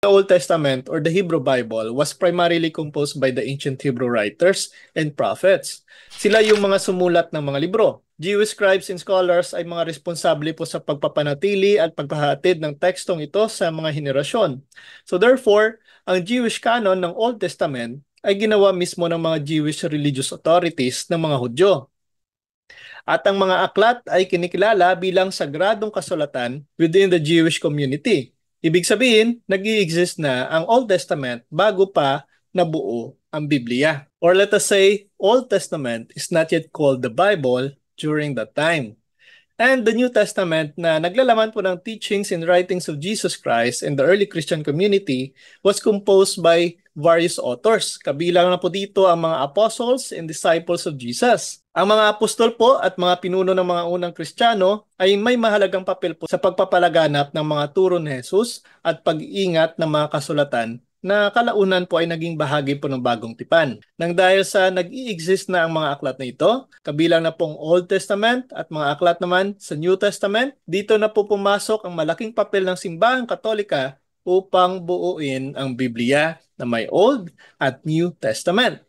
The Old Testament or the Hebrew Bible was primarily composed by the ancient Hebrew writers and prophets. Sila yung mga sumulat ng mga libro. Jewish scribes and scholars ay mga responsable po sa pagpapanatili at pagpahatid ng tekstong ito sa mga henerasyon. So therefore, ang Jewish canon ng Old Testament ay ginawa mismo ng mga Jewish religious authorities ng mga Hudyo. At ang mga aklat ay kinikilala bilang sagradong kasulatan within the Jewish community. Ibig sabihin, nag-i-exist na ang Old Testament bago pa nabuo ang Biblia. Or let us say, Old Testament is not yet called the Bible during that time. And the New Testament na naglalaman po ng teachings and writings of Jesus Christ and the early Christian community was composed by various authors. Kabilang na po dito ang mga apostles and disciples of Jesus. Ang mga apostol po at mga pinuno ng mga unang Kristiyano ay may mahalagang papel po sa pagpapalaganap ng mga turo ni Jesus at pag-iingat ng mga kasulatan na kalaunan po ay naging bahagi po ng bagong tipan. Nang dahil sa nag-i-exist na ang mga aklat na ito, kabilang na pong Old Testament at mga aklat naman sa New Testament, dito na po pumasok ang malaking papel ng simbahang Katolika upang buuin ang Biblia na may Old at New Testament.